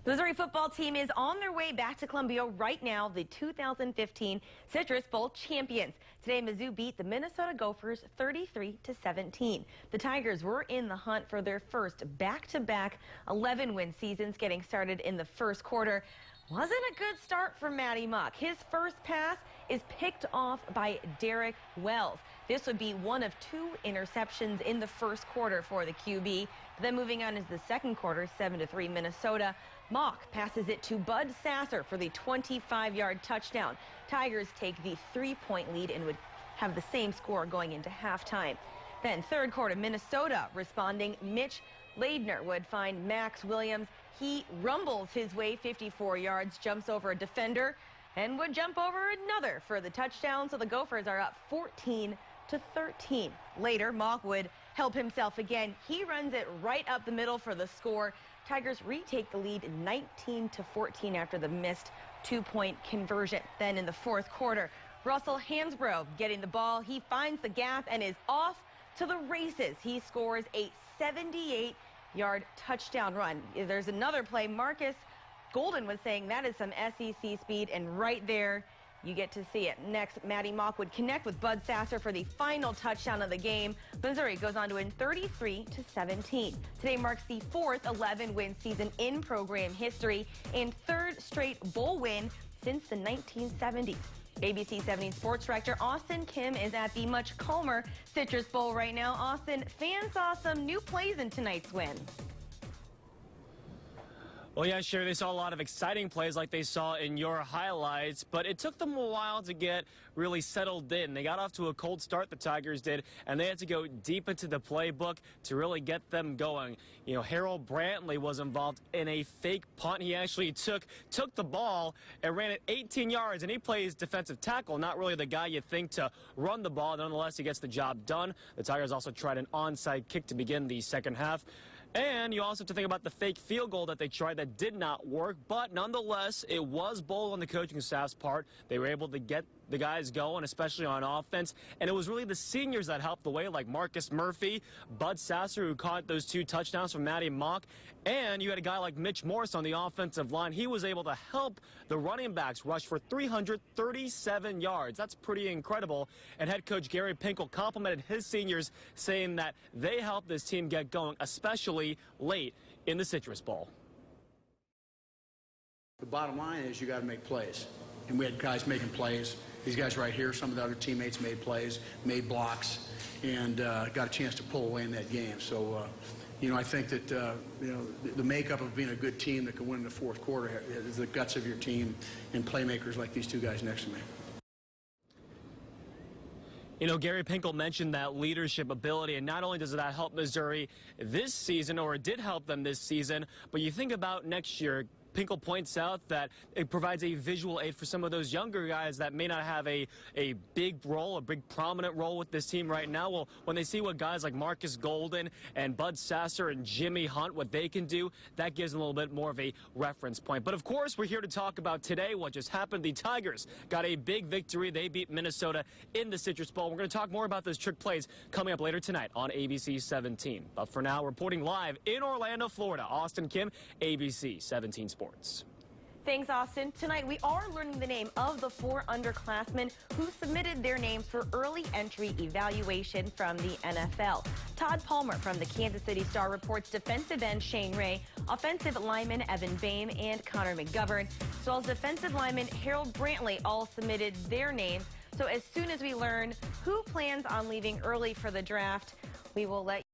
The Missouri football team is on their way back to Columbia right now, the 2015 Citrus Bowl champions. Today, Mizzou beat the Minnesota Gophers 33-17. The Tigers were in the hunt for their first back-to-back 11-win seasons, getting started in the first quarter. Wasn't a good start for Matty Mock. His first pass is picked off by Derek Wells. This would be one of two interceptions in the first quarter for the QB. Then moving on into the second quarter, 7-3 Minnesota. Mock passes it to Bud Sasser for the 25-yard touchdown. Tigers take the 3-point lead and would have the same score going into halftime. Then third quarter, Minnesota responding. Mitch Ladner would find Max Williams. He rumbles his way 54 yards, jumps over a defender, and would jump over another for the touchdown. So the Gophers are up 14-13. Later, Mock would help himself again. He runs it right up the middle for the score. Tigers retake the lead 19-14 after the missed 2-point conversion. Then in the fourth quarter, Russell Hansbrough getting the ball. He finds the gap and is off to the races. He scores a 78-yard touchdown run. There's another play. Marcus Golden was saying that is some SEC speed, and right there you get to see it. Next, Matty Mock would connect with Bud Sasser for the final touchdown of the game. Missouri goes on to win 33-17. Today marks the fourth 11-win season in program history and third straight bowl win since the 1970s. ABC 17 Sports Director Austin Kim is at the much calmer Citrus Bowl right now. Austin, fans saw some new plays in tonight's win. Well, yeah, sure, they saw a lot of exciting plays like they saw in your highlights, but it took them a while to get really settled in. They got off to a cold start, the Tigers did, and they had to go deep into the playbook to really get them going. You know, Harold Brantley was involved in a fake punt. He actually took the ball and ran it 18 yards, and he plays defensive tackle, not really the guy you think to run the ball. Nonetheless, he gets the job done. The Tigers also tried an onside kick to begin the second half. And you also have to think about the fake field goal that they tried that did not work. But nonetheless, it was bold on the coaching staff's part. They were able to get the guys going, especially on offense. And it was really the seniors that helped the way, like Marcus Murphy, Bud Sasser, who caught those two touchdowns from Matty Mock. And you had a guy like Mitch Morris on the offensive line. He was able to help the running backs rush for 337 yards. That's pretty incredible. And head coach Gary Pinkel complimented his seniors, saying that they helped this team get going, especially late in the Citrus Bowl. The bottom line is you got to make plays. And we had guys making plays. These guys right here, some of the other teammates made plays, made blocks, and got a chance to pull away in that game. So, you know, I think that, you know, the makeup of being a good team that can win in the fourth quarter is the guts of your team and playmakers like these two guys next to me. You know, Gary Pinkel mentioned that leadership ability, and not only does that help Missouri this season, or it did help them this season, but you think about next year. Pinkel points out that it provides a visual aid for some of those younger guys that may not have a big role, a big prominent role with this team right now. Well, when they see what guys like Marcus Golden and Bud Sasser and Jimmy Hunt, what they can do, that gives them a little bit more of a reference point. But of course, we're here to talk about today, what just happened. The Tigers got a big victory. They beat Minnesota in the Citrus Bowl. We're going to talk more about those trick plays coming up later tonight on ABC 17. But for now, reporting live in Orlando, Florida, Austin Kim, ABC 17 Sports. Thanks, Austin. Tonight, we are learning the name of the 4 underclassmen who submitted their names for early entry evaluation from the NFL. Todd Palmer from the Kansas City Star reports defensive end Shane Ray, offensive lineman Evan Boehm, and Connor McGovern, as well as defensive lineman Harold Brantley all submitted their names. So as soon as we learn who plans on leaving early for the draft, we will let you